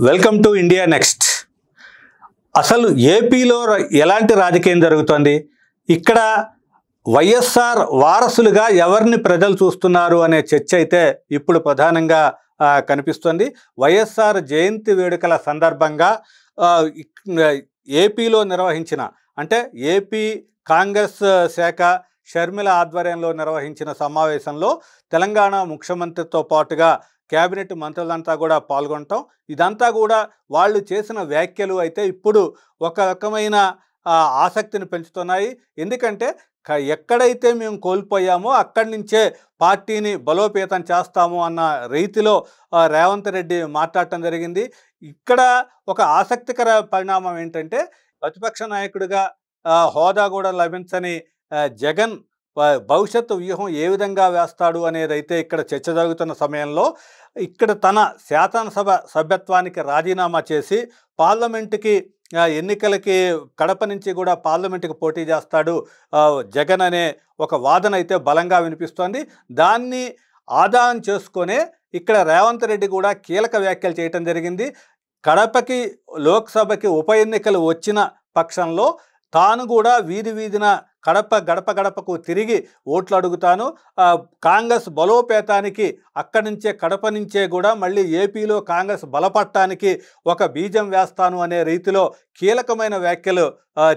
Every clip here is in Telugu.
Welcome to India next. అసలు ఏపీలో ఎలాంటి రాజకీయం జరుగుతోంది? ఇక్కడ వైఎస్ఆర్ వారసులుగా ఎవరిని ప్రజలు చూస్తున్నారు అనే చర్చ అయితే ఇప్పుడు ప్రధానంగా కనిపిస్తుంది. వైఎస్ఆర్ జయంతి వేడుకల సందర్భంగా ఏపీలో నిర్వహించిన అంటే ఏపీ కాంగ్రెస్ శాఖ షర్మిల ఆధ్వర్యంలో నిర్వహించిన సమావేశంలో తెలంగాణ ముఖ్యమంత్రితో పాటుగా క్యాబినెట్ మంత్రులంతా కూడా పాల్గొనటం, ఇదంతా కూడా వాళ్ళు చేసిన వ్యాఖ్యలు అయితే ఇప్పుడు ఒక రకమైన ఆసక్తిని పెంచుతున్నాయి. ఎందుకంటే ఎక్కడైతే మేము కోల్పోయామో అక్కడి నుంచే పార్టీని బలోపేతం చేస్తాము అన్న రీతిలో రేవంత్ రెడ్డి మాట్లాడటం జరిగింది. ఇక్కడ ఒక ఆసక్తికర పరిణామం ఏంటంటే, ప్రతిపక్ష నాయకుడిగా హోదా కూడా లభించని జగన్ భవిష్యత్తు వ్యూహం ఏ విధంగా వేస్తాడు అనేదైతే ఇక్కడ చర్చ జరుగుతున్న సమయంలో ఇక్కడ తన శాసనసభ సభ్యత్వానికి రాజీనామా చేసి పార్లమెంటుకి ఎన్నికలకి కడప నుంచి కూడా పార్లమెంటుకి పోటీ చేస్తాడు జగన్ అనే ఒక వాదన అయితే బలంగా వినిపిస్తోంది. దాన్ని ఆదాయం చేసుకొనే ఇక్కడ రేవంత్ రెడ్డి కూడా కీలక వ్యాఖ్యలు చేయటం జరిగింది. కడపకి లోక్సభకి ఉప ఎన్నికలు వచ్చిన పక్షంలో తాను కూడా వీధి వీధిన గడప గడపకు తిరిగి ఓట్లు అడుగుతాను, కాంగ్రెస్ బలోపేతానికి అక్కడి నుంచే కడప నుంచే కూడా మళ్ళీ ఏపీలో కాంగ్రెస్ బలపడటానికి ఒక బీజం వేస్తాను అనే రీతిలో కీలకమైన వ్యాఖ్యలు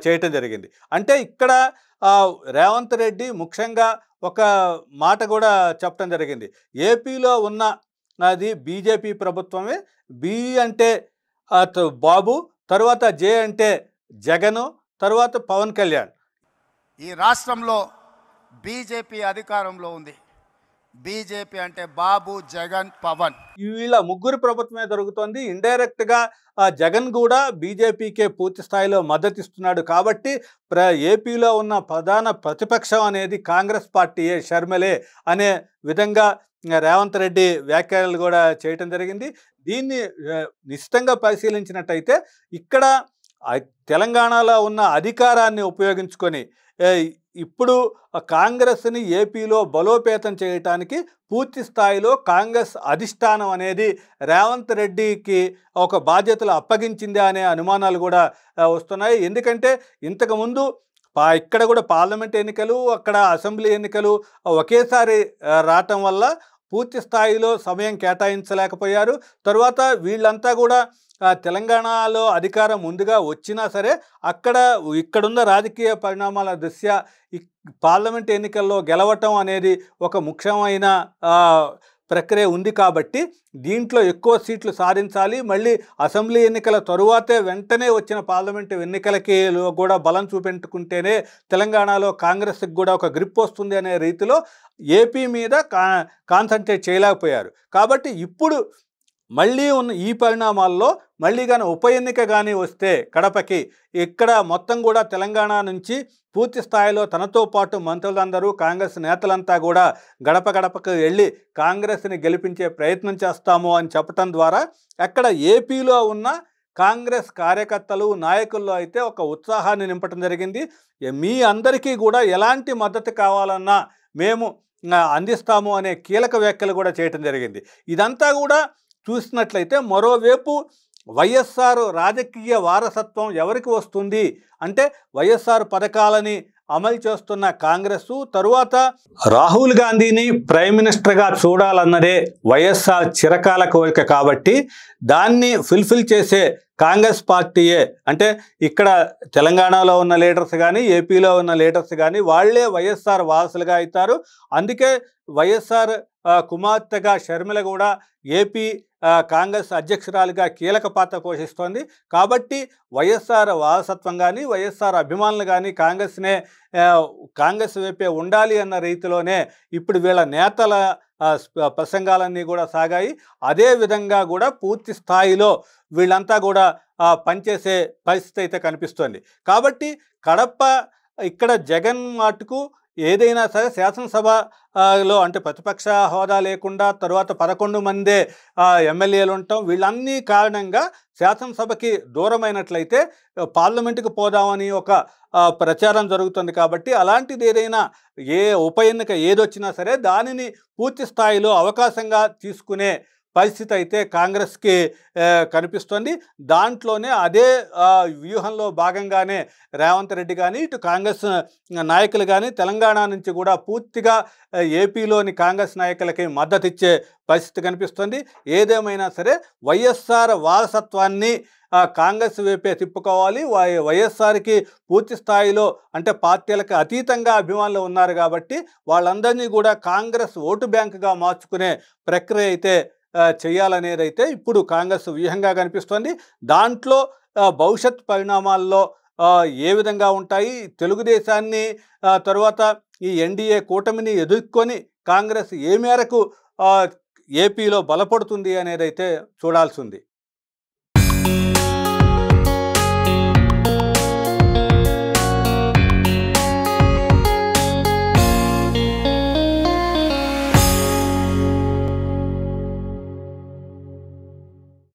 చేయటం జరిగింది. అంటే ఇక్కడ రేవంత్ రెడ్డి ముఖ్యంగా ఒక మాట కూడా చెప్పడం జరిగింది. ఏపీలో ఉన్న అది బీజేపీ ప్రభుత్వమే, బి అంటే బాబు, తర్వాత జే అంటే జగను, తర్వాత పవన్ కళ్యాణ్. ఈ రాష్ట్రంలో బీజేపీ అధికారంలో ఉంది. బీజేపీ అంటే బాబు, జగన్, పవన్, వీళ్ళ ముగ్గురు ప్రభుత్వమే జరుగుతోంది. ఇండైరెక్ట్గా జగన్ కూడా బీజేపీకే పూర్తి స్థాయిలో మద్దతు ఇస్తున్నాడు. కాబట్టి ఏపీలో ఉన్న ప్రధాన ప్రతిపక్షం అనేది కాంగ్రెస్ పార్టీయే, షర్మిలే అనే విధంగా రేవంత్ రెడ్డి వ్యాఖ్యలు కూడా చేయటం జరిగింది. దీన్ని నిశ్చితంగా పరిశీలించినట్టయితే ఇక్కడ తెలంగాణలో ఉన్న అధికారాన్ని ఉపయోగించుకొని ఇప్పుడు కాంగ్రెస్ని ఏపీలో బలోపేతం చేయటానికి పూర్తి స్థాయిలో కాంగ్రెస్ అధిష్టానం అనేది రేవంత్ రెడ్డికి ఒక బాధ్యతలు అప్పగించింది అనే అనుమానాలు కూడా వస్తున్నాయి. ఎందుకంటే ఇంతకుముందు ఇక్కడ కూడా పార్లమెంట్ ఎన్నికలు, అక్కడ అసెంబ్లీ ఎన్నికలు ఒకేసారి రావటం వల్ల పూర్తి స్థాయిలో సమయం కేటాయించలేకపోయారు. తర్వాత వీళ్ళంతా కూడా తెలంగాణలో అధికారం ముందుగా వచ్చినా సరే ఇక్కడున్న రాజకీయ పరిణామాల దృష్ట్యా పార్లమెంట్ ఎన్నికల్లో గెలవటం అనేది ఒక ముఖ్యమైన ప్రక్రియ ఉంది. కాబట్టి దీంట్లో ఎక్కువ సీట్లు సాధించాలి. మళ్ళీ అసెంబ్లీ ఎన్నికల తరువాతే వెంటనే వచ్చిన పార్లమెంటు ఎన్నికలకి కూడా బలం చూపెట్టుకుంటేనే తెలంగాణలో కాంగ్రెస్కి కూడా ఒక గ్రిప్ వస్తుంది అనే రీతిలో ఏపీ మీద కాన్సన్ట్రేట్ చేయలేకపోయారు. కాబట్టి ఇప్పుడు మళ్ళీ ఉన్న ఈ పరిణామాల్లో మళ్ళీ కానీ ఉప ఎన్నిక కానీ వస్తే కడపకి ఇక్కడ మొత్తం కూడా తెలంగాణ నుంచి పూర్తి స్థాయిలో తనతో పాటు మంత్రులందరూ కాంగ్రెస్ నేతలంతా కూడా గడప గడపకు వెళ్ళి కాంగ్రెస్ని గెలిపించే ప్రయత్నం చేస్తాము అని చెప్పటం ద్వారా అక్కడ ఏపీలో ఉన్న కాంగ్రెస్ కార్యకర్తలు, నాయకుల్లో అయితే ఒక ఉత్సాహాన్ని నింపటం జరిగింది. మీ అందరికీ కూడా ఎలాంటి మద్దతు కావాలన్నా మేము అందిస్తాము అనే కీలక వ్యాఖ్యలు కూడా చేయటం జరిగింది. ఇదంతా కూడా చూసినట్లయితే మరోవైపు వైఎస్ఆర్ రాజకీయ వారసత్వం ఎవరికి వస్తుంది అంటే వైఎస్ఆర్ పథకాలని అమలు చేస్తున్న కాంగ్రెస్, తరువాత రాహుల్ గాంధీని ప్రైమ్ మినిస్టర్గా చూడాలన్నదే వైఎస్ఆర్ చిరకాల కోరిక. కాబట్టి దాన్ని ఫుల్ఫిల్ చేసే కాంగ్రెస్ పార్టీయే, అంటే ఇక్కడ తెలంగాణలో ఉన్న లీడర్స్ కానీ ఏపీలో ఉన్న లీడర్స్ కానీ వాళ్ళే వైఎస్ఆర్ వారసులుగా అవుతారు. అందుకే వైఎస్ఆర్ కుమార్తెగా షర్మిల కూడా ఏపీ కాంగ్రెస్ అధ్యక్షురాలిగా కీలక పాత్ర పోషిస్తోంది. కాబట్టి వైఎస్ఆర్ వారసత్వం కానీ వైఎస్ఆర్ అభిమానులు కానీ కాంగ్రెస్ వైపే ఉండాలి అన్న రీతిలోనే ఇప్పుడు వీళ్ళ నేతల ప్రసంగాలన్నీ కూడా సాగాయి. అదే విధంగా కూడా పూర్తి స్థాయిలో వీళ్ళంతా కూడా పనిచేసే పరిస్థితి అయితే కనిపిస్తోంది. కాబట్టి కడప ఇక్కడ జగన్ మాటుకు ఏదైనా సరే శాసనసభలో అంటే ప్రతిపక్ష హోదా లేకుండా తర్వాత 11 మందే ఎమ్మెల్యేలు ఉండటం, వీళ్ళన్నీ కారణంగా శాసనసభకి దూరమైనట్లయితే పార్లమెంటుకు పోదామని ఒక ప్రచారం జరుగుతుంది. కాబట్టి అలాంటిది ఏదైనా ఉప ఎన్నిక ఏదొచ్చినా సరే దానిని పూర్తి స్థాయిలో అవకాశంగా తీసుకునే పరిస్థితి అయితే కాంగ్రెస్కి కనిపిస్తుంది. దాంట్లోనే అదే వ్యూహంలో భాగంగానే రేవంత్ రెడ్డి కానీ, ఇటు కాంగ్రెస్ నాయకులు కానీ తెలంగాణ నుంచి కూడా పూర్తిగా ఏపీలోని కాంగ్రెస్ నాయకులకి మద్దతు ఇచ్చే పరిస్థితి కనిపిస్తుంది. ఏదేమైనా సరే వైఎస్ఆర్ వారసత్వాన్ని కాంగ్రెస్ వైపే తిప్పుకోవాలి. వైఎస్ఆర్కి పూర్తి స్థాయిలో అంటే పార్టీలకు అతీతంగా అభిమానులు ఉన్నారు కాబట్టి వాళ్ళందరినీ కూడా కాంగ్రెస్ ఓటు బ్యాంకుగా మార్చుకునే ప్రక్రియ అయితే చేయాలనేది అయితే ఇప్పుడు కాంగ్రెస్ వ్యూహంగా కనిపిస్తోంది. దాంట్లో భవిష్యత్ పరిణామాల్లో ఏ విధంగా ఉంటాయి, తెలుగుదేశాన్ని తర్వాత ఈ ఎన్డీఏ కూటమిని ఎదుర్కొని కాంగ్రెస్ ఏ మేరకు ఏపీలో బలపడుతుంది అనేది అయితే చూడాల్సి ఉంది.